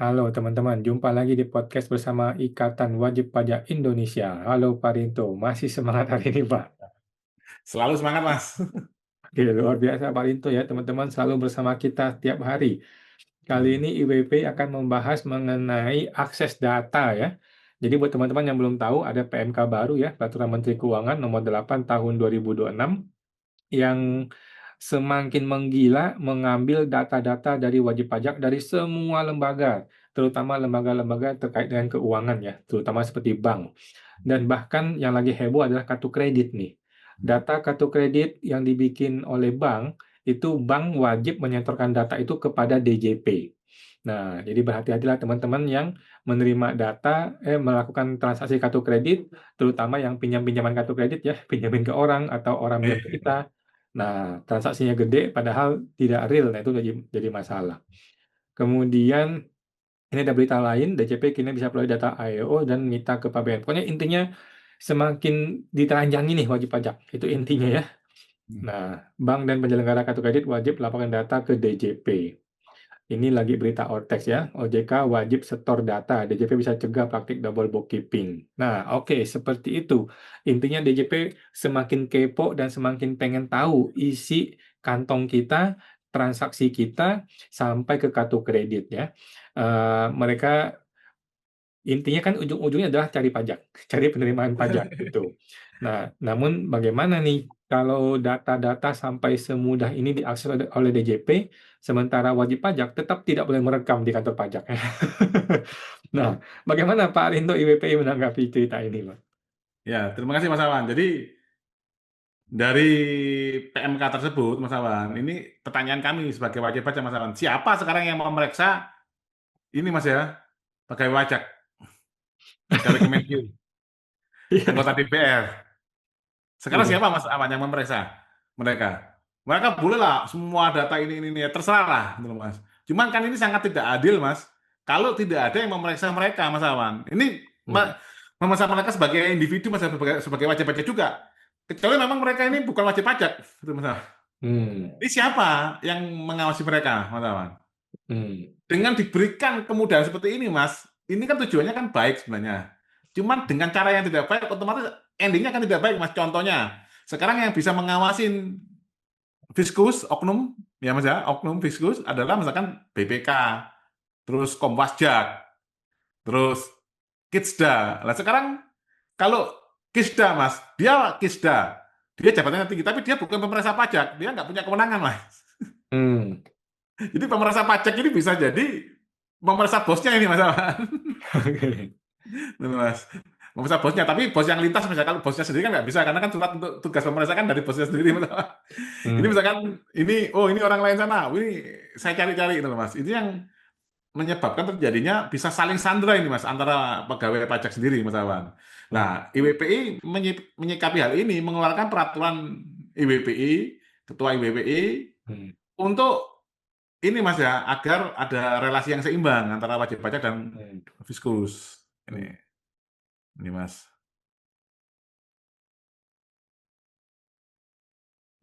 Halo teman-teman, jumpa lagi di podcast bersama Ikatan Wajib Pajak Indonesia. Halo Pak Rinto, masih semangat hari ini Pak? Selalu semangat, Mas. Oke, luar biasa Pak Rinto ya teman-teman, selalu bersama kita tiap hari. Kali Hmm. ini IWP akan membahas mengenai akses data ya. Jadi buat teman-teman yang belum tahu, ada PMK baru ya, Peraturan Menteri Keuangan Nomor 8 Tahun 2026 yang semakin menggila mengambil data-data dari wajib pajak dari semua lembaga, terutama lembaga-lembaga terkait dengan keuangan ya, terutama seperti bank. Dan bahkan yang lagi heboh adalah kartu kredit nih. Data kartu kredit yang dibikin oleh bank, itu bank wajib menyetorkan data itu kepada DJP. Nah, jadi berhati-hatilah teman-teman yang menerima data, melakukan transaksi kartu kredit, terutama yang pinjam-pinjaman kartu kredit ya, pinjamin ke orang atau orang pinjam ke kita. Nah, transaksinya gede padahal tidak real, nah itu jadi masalah. Kemudian ini ada berita lain, DJP kini bisa peroleh data AEO dan minta ke PABN. Pokoknya intinya semakin ditelanjangi nih wajib pajak, itu intinya ya. Nah, bank dan penyelenggara kartu kredit wajib laporkan data ke DJP. Ini lagi berita Ortex ya, OJK wajib setor data, DJP bisa cegah praktik double bookkeeping. Nah, oke, seperti itu. Intinya DJP semakin kepo dan semakin pengen tahu isi kantong kita, transaksi kita, sampai ke kartu kredit ya. Mereka intinya kan ujung-ujungnya adalah cari pajak, cari penerimaan pajak gitu. Nah, namun bagaimana nih kalau data-data sampai semudah ini diakses oleh DJP, sementara wajib pajak tetap tidak boleh merekam di kantor pajak. Nah, bagaimana Pak Rindo IWPI menanggapi cerita ini, Pak? Ya, terima kasih Mas Awan. Jadi dari PMK tersebut, Mas Awan, ini pertanyaan kami sebagai wajib pajak, Mas Awan. Siapa sekarang yang mau memeriksa ini, Mas ya, pegawai pajak, pegawai Kemenkeu, Iya. anggota DPR. Sekarang Iya. siapa Mas Awan yang memeriksa mereka? Mereka boleh lah semua data ini ya terserah lah, gitu loh, Mas. Cuman kan ini sangat tidak adil, Mas. Kalau tidak ada yang memeriksa mereka, Mas Awan. Ini Hmm. memeriksa mereka sebagai individu, Mas, sebagai wajib pajak juga. Kecuali memang mereka ini bukan wajib pajak, gitu, Mas Awan. Hmm. Ini siapa yang mengawasi mereka, Mas Awan? Hmm. Dengan diberikan kemudahan seperti ini, Mas, ini kan tujuannya kan baik sebenarnya. Cuman dengan cara yang tidak baik, otomatis endingnya kan tidak baik, Mas. Contohnya, sekarang yang bisa mengawasin Fiskus, oknum, ya Mas ya, oknum Fiskus adalah misalkan BPK, terus Kompasjak, terus Kitsda. Nah sekarang kalau Kisda, Mas, dia Kisda, dia jabatannya tinggi, tapi dia bukan pemeriksa pajak, dia nggak punya kewenangan, Mas. Hmm. Jadi pemeriksa pajak ini bisa jadi pemeriksa bosnya ini, Mas. Oke. Mas. Memeriksa bosnya, tapi bos yang lintas misalkan kalau bosnya sendiri kan nggak bisa karena kan surat untuk tugas pemeriksa kan dari bosnya sendiri. Mas. Ini Hmm. misalkan ini orang lain sana, ini saya cari-cari itu Mas. Itu yang menyebabkan terjadinya bisa saling sandra ini Mas antara pegawai pajak sendiri Mas Awan. Hmm. Nah, IWPI menyikapi hal ini mengeluarkan peraturan IWPI, ketua IWPI Hmm. untuk ini Mas ya, agar ada relasi yang seimbang antara wajib pajak dan Hmm. fiskus. Hmm. Ini Mas.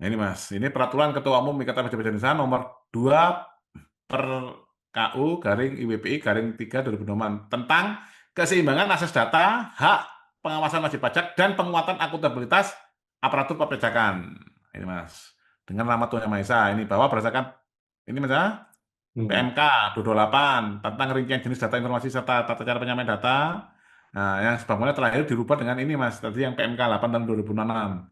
Nah, ini Mas, ini peraturan Ketua Umum Ikatan Wajib Pajak Indonesia nomor 2 per KU garing IWPI garing 3 2006 tentang keseimbangan akses data, hak pengawasan wajib pajak dan penguatan akuntabilitas aparatur perpajakan. Ini Mas, dengan nama Tuhan Yang Maha Esa ini bahwa berdasarkan ini Mas ya, Hmm. PMK 228 tentang rincian jenis data informasi serta tata cara penyampaian data. Nah, yang sebagaimana terakhir dirubah dengan ini Mas, tadi yang PMK 8 tahun 2006.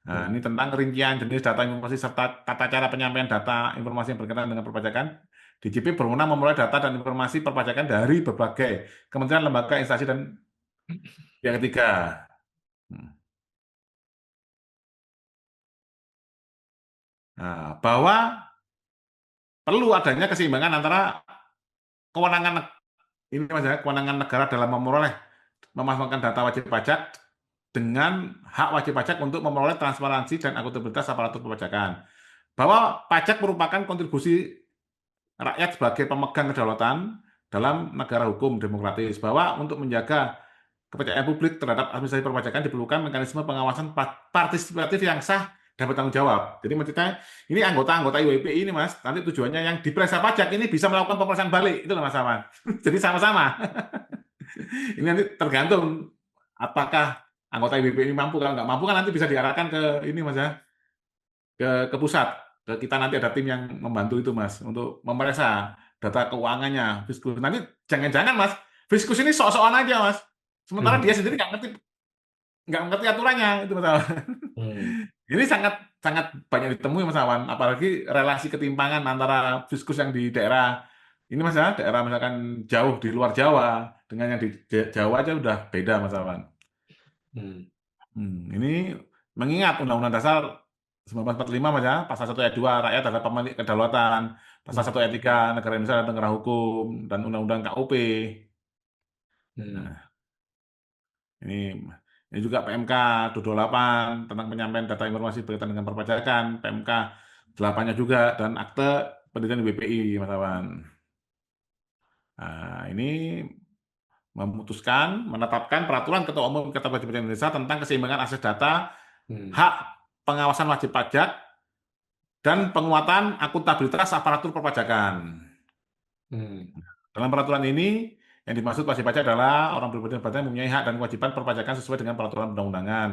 Nah, Hmm. ini tentang rincian jenis data informasi serta tata cara penyampaian data informasi yang berkaitan dengan perpajakan. DJP berwenang memperoleh data dan informasi perpajakan dari berbagai kementerian, lembaga, instansi, dan pihak ketiga. Hmm. Nah, bahwa perlu adanya keseimbangan antara kewenangan ini Mas ya, kewenangan negara dalam memasukkan data wajib pajak dengan hak wajib pajak untuk memperoleh transparansi dan akuntabilitas aparatur perpajakan. Bahwa pajak merupakan kontribusi rakyat sebagai pemegang kedaulatan dalam negara hukum demokratis. Bahwa untuk menjaga kepercayaan publik terhadap administrasi perpajakan diperlukan mekanisme pengawasan partisipatif yang sah dapat tanggung jawab. Jadi maksudnya ini anggota-anggota IWPI ini Mas, nanti tujuannya yang diperiksa pajak ini bisa melakukan pemeriksaan balik, itu loh Mas Aman. Jadi sama-sama. Ini nanti tergantung apakah anggota IWPI ini mampu. Kalau nggak mampu kan nanti bisa diarahkan ke ini Mas ya, ke pusat. Ke kita nanti ada tim yang membantu itu Mas untuk memeriksa data keuangannya Fiskus. Nanti jangan-jangan Mas, Fiskus ini sok-sokan aja Mas. Sementara dia Hmm. sendiri nggak ngerti aturannya itu Mas. Hmm. Ini sangat sangat banyak ditemui Mas Awan, apalagi relasi ketimpangan antara fiskus yang di daerah ini Mas ya, daerah misalkan jauh di luar Jawa dengan yang di Jawa aja udah beda Mas Awan. Hmm. Ini mengingat Undang-Undang Dasar 1945 Mas ya, pasal 1 ayat 2 rakyat adalah pemilik kedaulatan, pasal Hmm. 1 ayat 3 negara Indonesia adalah negara hukum dan Undang-Undang KUP. Hmm. Nah, ini ini juga PMK 228 tentang penyampaian data informasi berkaitan dengan perpajakan, PMK 8-nya juga, dan akte pendirian BPI, Mas Awan. Nah, ini menetapkan peraturan Ketua Umum Ikatan Wajib Pajak Indonesia tentang keseimbangan akses data, Hmm. hak pengawasan wajib pajak, dan penguatan akuntabilitas aparatur perpajakan. Hmm. Dalam peraturan ini, yang dimaksud wajib pajak adalah orang berkepentingan pajak yang mempunyai hak dan kewajiban perpajakan sesuai dengan peraturan perundang-undangan.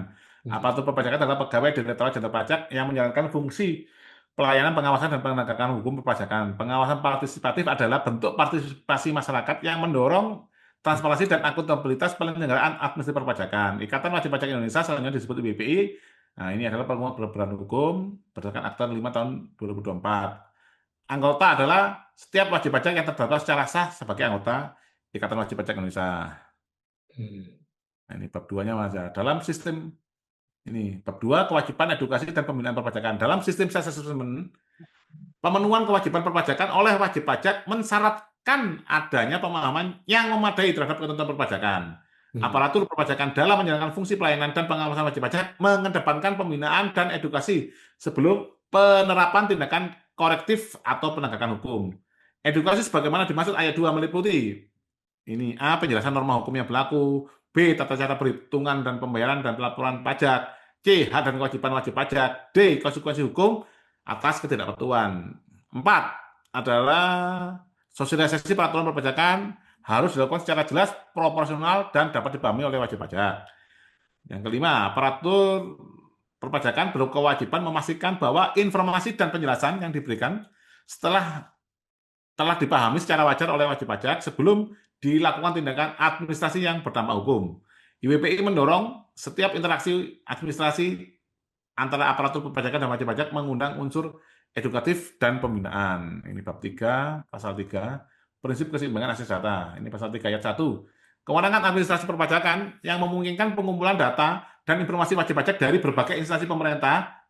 Hmm. Aparatur perpajakan adalah pegawai Direktorat Jenderal Pajak yang menjalankan fungsi pelayanan pengawasan dan penegakan hukum perpajakan. Pengawasan partisipatif adalah bentuk partisipasi masyarakat yang mendorong transparansi dan akuntabilitas penyelenggaraan administrasi perpajakan. Ikatan Wajib Pajak Indonesia selanjutnya disebut IWPI. Nah, ini adalah penguat berperan hukum berdasarkan Akta 5 tahun 2024. Anggota adalah setiap wajib pajak yang terdaftar secara sah sebagai anggota Ikatan Wajib Pajak Indonesia. Hmm. Nah, ini bab 2-nya Mas ya. Dalam sistem ini bab 2 kewajiban edukasi dan pembinaan perpajakan. Dalam sistem self assessment, pemenuhan kewajiban perpajakan oleh wajib pajak mensyaratkan adanya pemahaman yang memadai terhadap ketentuan perpajakan. Hmm. Aparatur perpajakan dalam menjalankan fungsi pelayanan dan pengawasan wajib pajak mengedepankan pembinaan dan edukasi sebelum penerapan tindakan korektif atau penegakan hukum. Edukasi sebagaimana dimaksud ayat 2 meliputi ini A. Penjelasan norma hukum yang berlaku. B. Tata cara perhitungan dan pembayaran dan pelaporan pajak. C. Hak dan kewajiban wajib pajak. D. Konsekuensi hukum atas ketidakpatuhan. 4. Adalah sosialisasi peraturan perpajakan harus dilakukan secara jelas, proporsional, dan dapat dipahami oleh wajib pajak. Yang kelima, aparatur perpajakan berkewajiban memastikan bahwa informasi dan penjelasan yang diberikan telah dipahami secara wajar oleh wajib pajak sebelum dilakukan tindakan administrasi yang berdampak hukum. IWPI mendorong setiap interaksi administrasi antara aparatur perpajakan dan wajib pajak mengundang unsur edukatif dan pembinaan. Ini bab 3, pasal 3, prinsip keseimbangan akses data. Ini pasal 3 ayat 1. Kewenangan administrasi perpajakan yang memungkinkan pengumpulan data dan informasi wajib pajak dari berbagai instansi pemerintah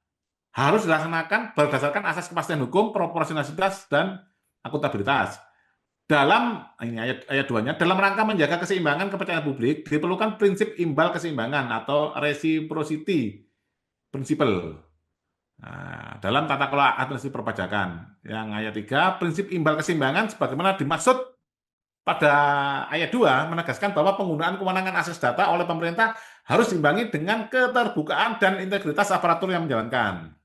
harus dilaksanakan berdasarkan asas kepastian hukum, proporsionalitas, dan akuntabilitas. Dalam ini ayat 2-nya, dalam rangka menjaga keseimbangan kepercayaan publik, diperlukan prinsip imbal keseimbangan atau reciprocity principle. Nah, dalam tata kelola administrasi perpajakan. Yang ayat 3, prinsip imbal keseimbangan sebagaimana dimaksud pada ayat 2 menegaskan bahwa penggunaan kewenangan akses data oleh pemerintah harus diimbangi dengan keterbukaan dan integritas aparatur yang menjalankan.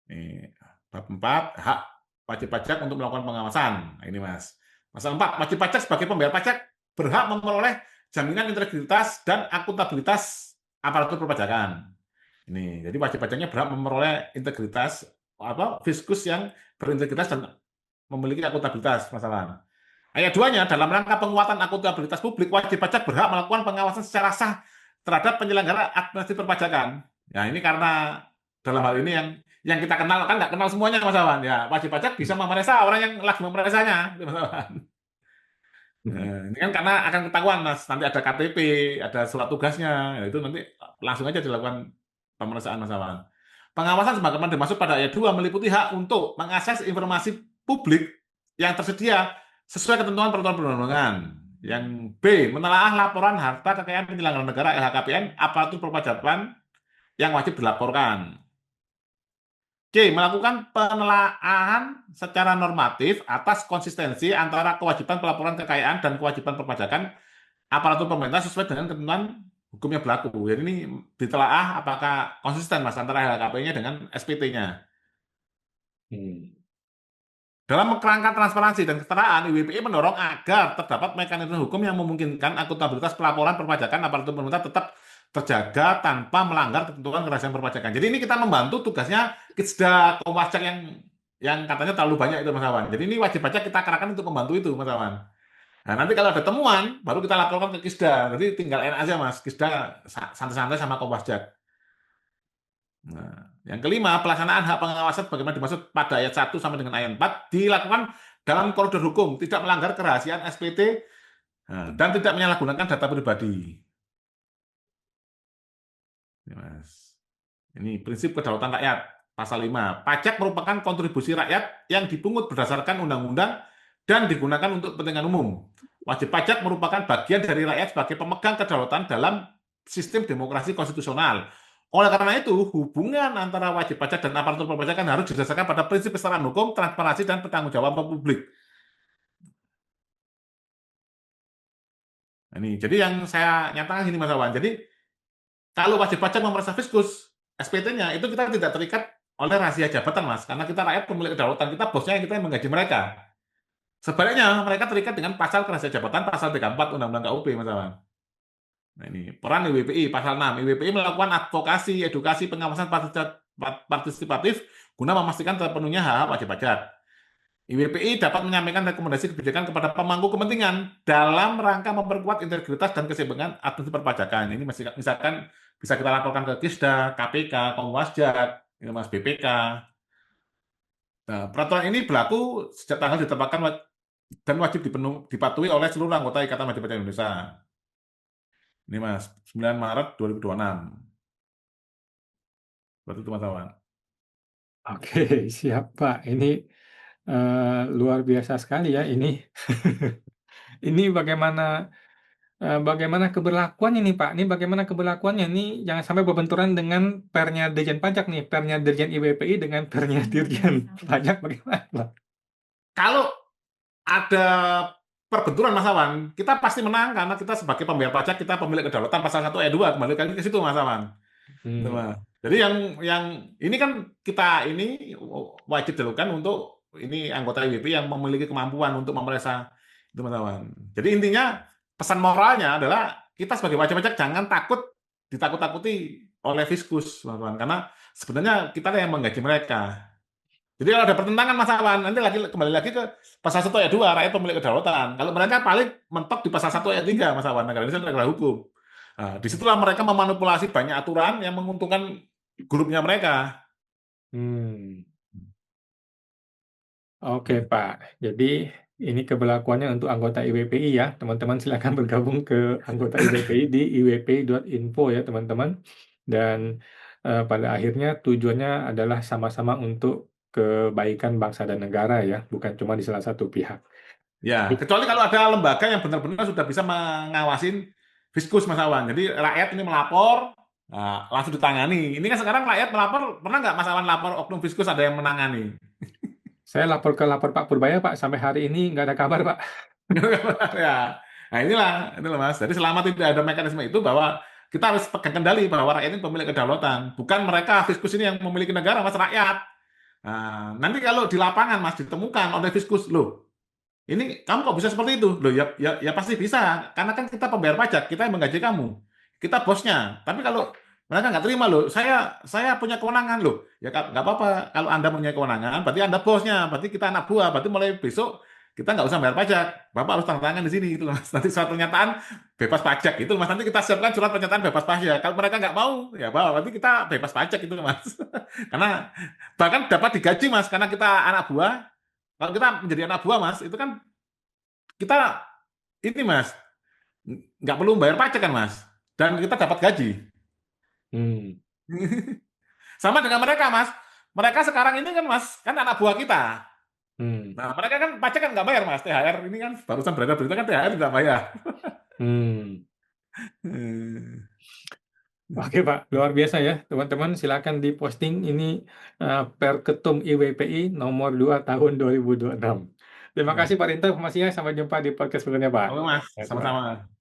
Ini bab 4, hak wajib pajak untuk melakukan pengawasan. Nah, ini Mas. Pasal 4, wajib pajak sebagai pembayar pajak berhak memperoleh jaminan integritas dan akuntabilitas aparatur perpajakan. Ini, jadi wajib pajaknya berhak memperoleh integritas fiskus yang berintegritas dan memiliki akuntabilitas masalah. Ayat 2-nya, dalam rangka penguatan akuntabilitas publik, wajib pajak berhak melakukan pengawasan secara sah terhadap penyelenggara administrasi perpajakan. Nah, ini karena dalam hal ini yang kita kenal kan nggak kenal semuanya Mas Awan. Ya, wajib pajak bisa memeriksa orang yang lagi memeriksaannya, Mas Awan. Hmm. Nah, ini kan karena akan ketahuan Mas, nanti ada KTP, ada surat tugasnya, itu nanti langsung aja dilakukan pemeriksaan Mas Awan. Pengawasan sebagaimana dimaksud pada ayat 2 meliputi hak untuk mengakses informasi publik yang tersedia sesuai ketentuan peraturan perundang-undangan. Yang B, menelaah laporan harta kekayaan penyelenggara negara LHKPN aparatur perpajakan yang wajib dilaporkan. C. Melakukan penelaahan secara normatif atas konsistensi antara kewajiban pelaporan kekayaan dan kewajiban perpajakan aparatur pemerintah sesuai dengan ketentuan hukumnya berlaku. Jadi ini ditelaah apakah konsisten Mas antara LHKPN-nya dengan SPT-nya. Hmm. Dalam kerangka transparansi dan kesetaraan, IWPI mendorong agar terdapat mekanisme hukum yang memungkinkan akuntabilitas pelaporan perpajakan aparatur pemerintah tetap terjaga tanpa melanggar ketentuan kerahasiaan perpajakan. Jadi ini kita membantu tugasnya Kitsda Komwasjak yang katanya terlalu banyak itu Mas Awan. Jadi ini wajib pajak kita kerahkan untuk membantu itu Mas Awan. Nah, nanti kalau ada temuan, baru kita laporkan ke Kisda. Jadi tinggal enak aja Mas, Kisda santai-santai sama Komwasjak. Nah, yang kelima, pelaksanaan hak pengawasan bagaimana dimaksud pada ayat 1 sampai dengan ayat 4 dilakukan dalam koridor hukum, tidak melanggar kerahasiaan SPT, dan tidak menyalahgunakan data pribadi. Ini, Mas. Ini prinsip kedaulatan rakyat, pasal 5. Pajak merupakan kontribusi rakyat yang dipungut berdasarkan undang-undang dan digunakan untuk kepentingan umum. Wajib pajak merupakan bagian dari rakyat sebagai pemegang kedaulatan dalam sistem demokrasi konstitusional. Oleh karena itu, hubungan antara wajib pajak dan aparatur perpajakan harus didasarkan pada prinsip kesetaraan hukum, transparansi, dan pertanggungjawaban publik. Ini, jadi yang saya nyatakan gini Mas Awan, jadi kalau wajib pajak memeriksa fiskus, SPT-nya itu kita tidak terikat oleh rahasia jabatan Mas, karena kita rakyat pemilik kedaulatan, kita bosnya yang kita yang menggaji mereka. Sebaliknya mereka terikat dengan pasal kerahasiaan jabatan, pasal 34 Undang-Undang KUP Mas Awan. Nah, ini peran IWPI pasal 6. IWPI melakukan advokasi, edukasi, pengawasan partisipatif guna memastikan terpenuhnya hak wajib pajak. IWPI dapat menyampaikan rekomendasi kebijakan kepada pemangku kepentingan dalam rangka memperkuat integritas dan keseimbangan administrasi perpajakan. Ini misalkan bisa kita laporkan ke Kisda, KPK, Komwasjak, Mas BPK. Nah, peraturan ini berlaku sejak tanggal ditetapkan dan wajib dipatuhi oleh seluruh anggota Ikatan Wajib Pajak Indonesia. Ini Mas, 9 Maret 2026. Berarti itu Mas Awan. Oke, siap Pak. Ini luar biasa sekali ya ini. Ini bagaimana keberlakuannya nih Pak? Ini bagaimana keberlakuannya? Ini jangan sampai berbenturan dengan pernya Dirjen Pajak nih, pernya Dirjen IWPI dengan pernya Dirjen Pajak bagaimana Pak? Kalau ada perbenturan Mas Awan, kita pasti menang karena kita sebagai pembayar pajak, kita pemilik kedaulatan pasal 1 ayat 2, kembali lagi ke situ Mas Awan. Gitu, Hmm. Mas. Jadi yang ini kan kita ini wajib dilakukan untuk ini anggota IWP yang memiliki kemampuan untuk memeriksa itu Mas Awan. Jadi intinya pesan moralnya adalah kita sebagai wajib pajak jangan takut ditakut-takuti oleh fiskus Mas Awan, karena sebenarnya kita yang menggaji mereka. Jadi kalau ada pertentangan Mas Awan, nanti kembali lagi ke pasal 1 ayat 2, rakyat pemilik kedaulatan. Kalau mereka paling mentok di pasal 1 ayat 3 Mas Awan, negara Indonesia negara hukum. Nah, disitulah mereka memanipulasi banyak aturan yang menguntungkan grupnya mereka. Hmm. Oke Pak, jadi ini keberlakuannya untuk anggota IWPI ya. Teman-teman silakan bergabung ke anggota IWPI di iwpi.info ya teman-teman. Dan pada akhirnya tujuannya adalah sama-sama untuk kebaikan bangsa dan negara ya, bukan cuma di salah satu pihak. Ya, kecuali kalau ada lembaga yang benar-benar sudah bisa mengawasin fiskus Mas Awan. Jadi rakyat ini melapor, nah, langsung ditangani. Ini kan sekarang rakyat melapor, pernah nggak Mas Awan lapor oknum fiskus ada yang menangani? Saya lapor Pak Purbaya Pak, sampai hari ini nggak ada kabar Pak. Ya, nah inilah Mas. Jadi selama tidak ada mekanisme itu bahwa kita harus pegang kendali bahwa rakyat ini pemilik kedaulatan, bukan mereka fiskus ini yang memiliki negara, Mas rakyat. Nah, nanti kalau di lapangan Mas ditemukan oleh fiskus, loh, ini kamu kok bisa seperti itu? Loh, ya pasti bisa, karena kan kita pembayar pajak, kita yang menggaji kamu, kita bosnya. Tapi kalau mereka nggak terima loh, saya punya kewenangan loh, ya nggak apa-apa. Kalau Anda punya kewenangan, berarti Anda bosnya, berarti kita anak buah, berarti mulai besok kita nggak usah bayar pajak, Bapak harus tanda tangan di sini gitu Mas. Nanti surat pernyataan bebas pajak itu Mas. Nanti kita siapkan surat pernyataan bebas pajak. Kalau mereka nggak mau, ya Bapak, berarti kita bebas pajak itu Mas. Karena bahkan dapat digaji Mas, karena kita anak buah. Kalau kita menjadi anak buah Mas, itu kan kita ini Mas, nggak perlu bayar pajak kan Mas, dan kita dapat gaji. Hmm. Sama dengan mereka Mas, mereka sekarang ini kan Mas, kan anak buah kita. Hmm. Nah mereka kan pajak kan nggak bayar Mas, THR ini kan barusan beredar berita kan THR nggak bayar. Hmm. Oke Pak, luar biasa ya teman-teman. Silakan diposting ini Perketum IWPI nomor 2 tahun 2026. Terima kasih Pak Rinto informasinya. Sampai jumpa di podcast berikutnya Pak. Oke Mas, Ya, Pak. sama-sama.